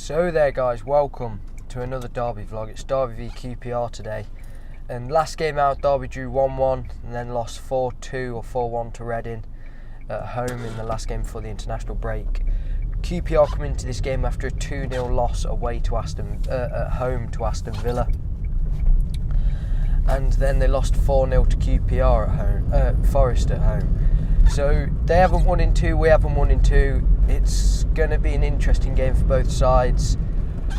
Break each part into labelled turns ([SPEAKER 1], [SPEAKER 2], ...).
[SPEAKER 1] So there guys, welcome to another Derby vlog. It's Derby v QPR today, and last game out Derby drew 1-1 and then lost 4-2 or 4-1 to Reading at home in the last game before the international break. QPR come into this game after a 2-0 loss away to at home to Aston Villa, and then they lost 4-0 to QPR at home, Forest at home. So they haven't won in two, we haven't won in two. It's going to be an interesting game for both sides.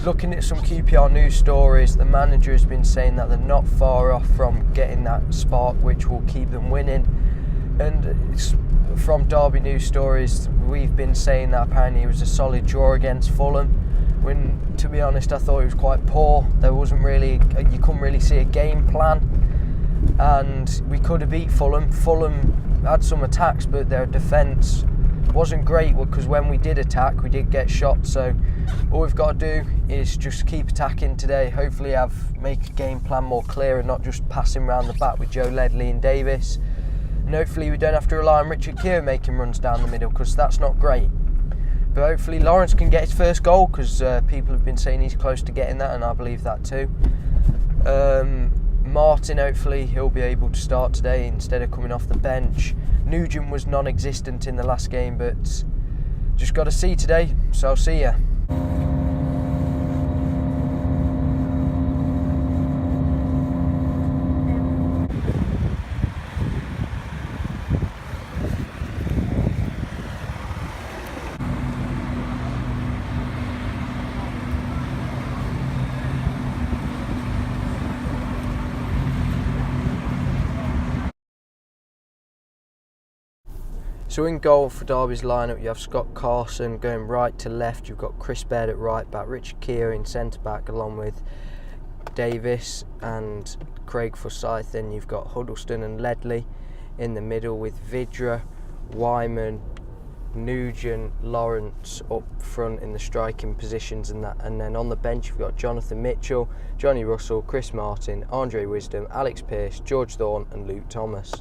[SPEAKER 1] Looking at some QPR news stories, the manager has been saying that they're not far off from getting that spark which will keep them winning. And it's from Derby news stories, we've been saying that apparently it was a solid draw against Fulham, when to be honest I thought it was quite poor. There wasn't really, you couldn't really see a game plan, and we could have beat Fulham. Fulham had some attacks, but their defence wasn't great, because when we did attack we did get shot. So all we've got to do is just keep attacking today, hopefully make a game plan more clear and not just passing around the back with Joe Ledley and Davis, and hopefully we don't have to rely on Richard Keogh making runs down the middle, because that's not great. But hopefully Lawrence can get his first goal, because people have been saying he's close to getting that, and I believe that too. Martin, hopefully he'll be able to start today instead of coming off the bench. Nugent was non-existent in the last game, but just got to see today, so I'll see ya. So in goal for Derby's lineup, you have Scott Carson going right to left. You've got Chris Baird at right back, Richard Keogh in centre back, along with Davis and Craig Forsyth. Then you've got Huddleston and Ledley in the middle, with Vidra, Wyman, Nugent, Lawrence up front in the striking positions, and then on the bench you've got Jonathan Mitchell, Johnny Russell, Chris Martin, Andre Wisdom, Alex Pearce, George Thorne and Luke Thomas.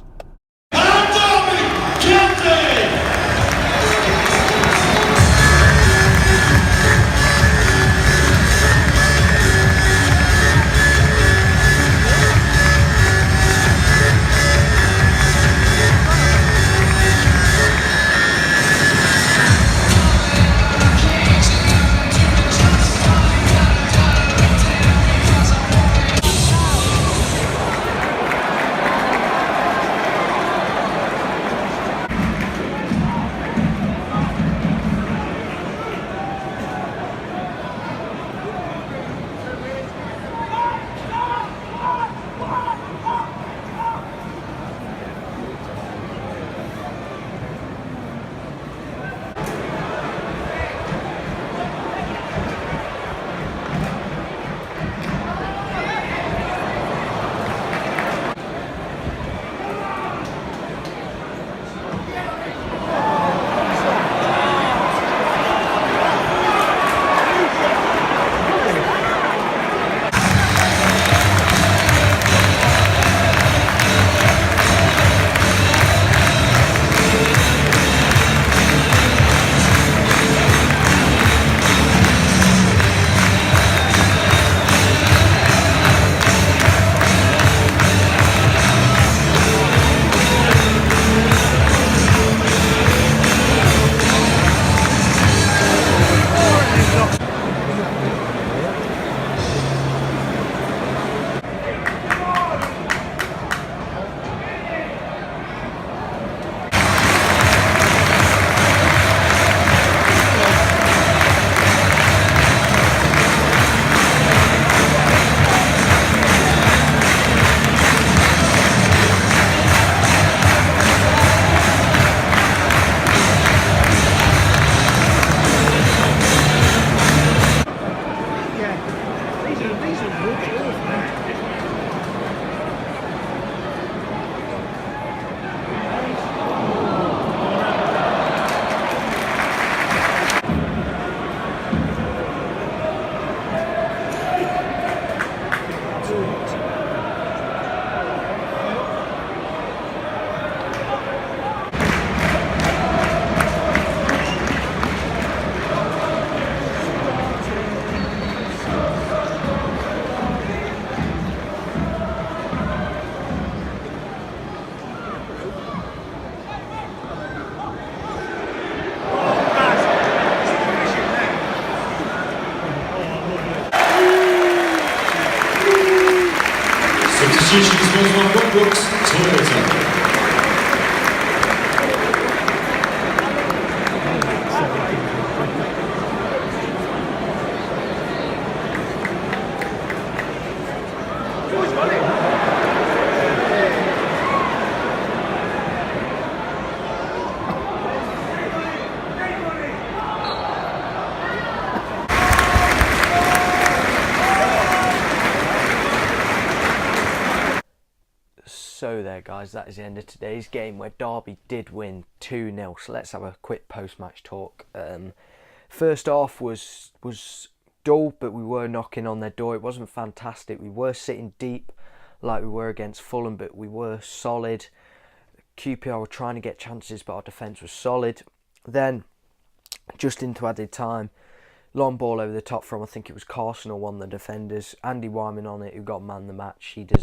[SPEAKER 2] was one Rob Brooks, Toyota.
[SPEAKER 1] So there guys, that is the end of today's game where Derby did win 2-0. So let's have a quick post-match talk. First half was dull, but we were knocking on their door. It wasn't fantastic. We were sitting deep like we were against Fulham, but we were solid. QPR were trying to get chances, but our defence was solid. Then, just into added time, long ball over the top from, I think it was Carson or one of the defenders. Andy Wyman on it, who got man the match. He does.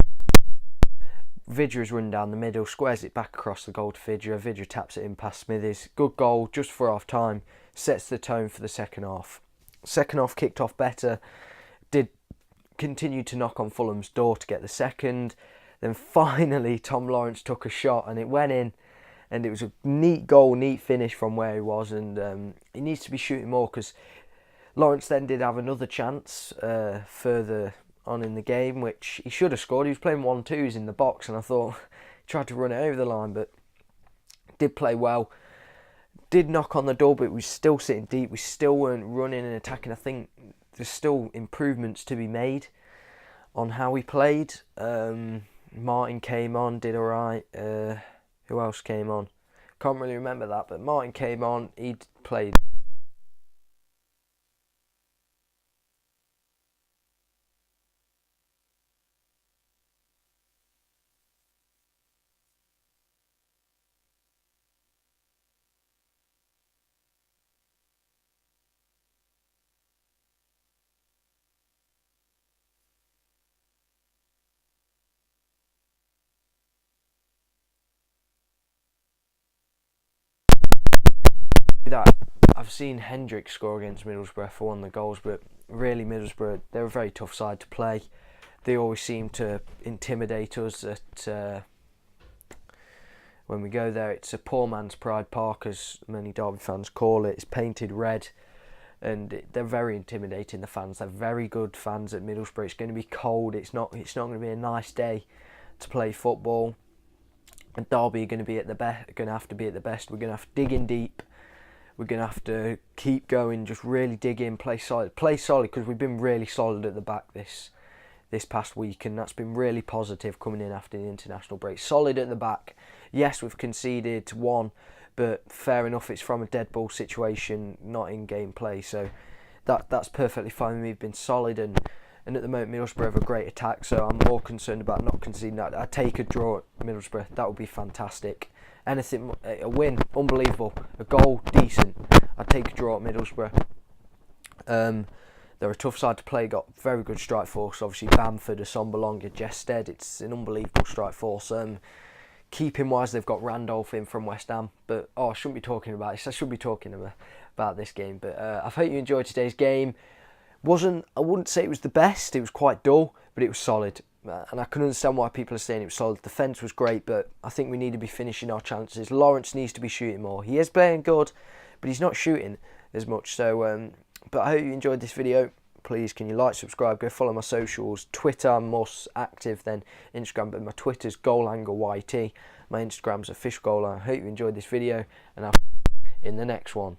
[SPEAKER 1] Vidya's run down the middle, squares it back across the goal to Vidya. Vidya taps it in past Smithies. Good goal, just for half time. Sets the tone for the second half. Second half kicked off better. Did continue to knock on Fulham's door to get the second. Then finally Tom Lawrence took a shot and it went in. And it was a neat goal, neat finish from where he was. And he needs to be shooting more, because Lawrence then did have another chance further on in the game, which he should have scored. He was playing 1-2s in the box, and I thought he tried to run it over the line, but did play well. Did knock on the door, but we were still sitting deep. We still weren't running and attacking. I think there's still improvements to be made on how we played. Martin came on, did alright. Who else came on? Can't really remember that, but Martin came on. He played. That I've seen Hendrick score against Middlesbrough for one of the goals, but really Middlesbrough, they're a very tough side to play. They always seem to intimidate us. At when we go there, it's a poor man's Pride Park, as many Derby fans call it. It's painted red, and they're very intimidating. The fans, they're very good fans at Middlesbrough. It's going to be cold. It's not going to be a nice day to play football. And Derby are going to be at the best. Going to have to be at the best. We're going to have to dig in deep. We're going to have to keep going, just really dig in, play solid, because we've been really solid at the back this past week, and that's been really positive coming in after the international break. Solid at the back. Yes, we've conceded one, but fair enough, it's from a dead ball situation, not in game play, so that's perfectly fine. We've been solid, and at the moment Middlesbrough have a great attack, so I'm more concerned about not conceding that. I'd take a draw at Middlesbrough, that would be fantastic. Anything, a win, unbelievable. A goal, decent. I'd take a draw at Middlesbrough. They're a tough side to play, got very good strike force. Obviously Bamford, Assombalonga, Jested, it's an unbelievable strike force. Keeping wise, they've got Randolph in from West Ham, but I shouldn't be talking about this. I should be talking about this game. But I hope you enjoyed today's game. I wouldn't say it was the best. It was quite dull, but it was solid. And I can understand why people are saying it was solid. Defence was great, but I think we need to be finishing our chances. Lawrence needs to be shooting more. He is playing good, but he's not shooting as much. So, but I hope you enjoyed this video. Please, can you like, subscribe, go follow my socials. Twitter, I'm more active than Instagram, but my Twitter's GoalAngleYT. My Instagram's official goal. I hope you enjoyed this video, and I'll see you in the next one.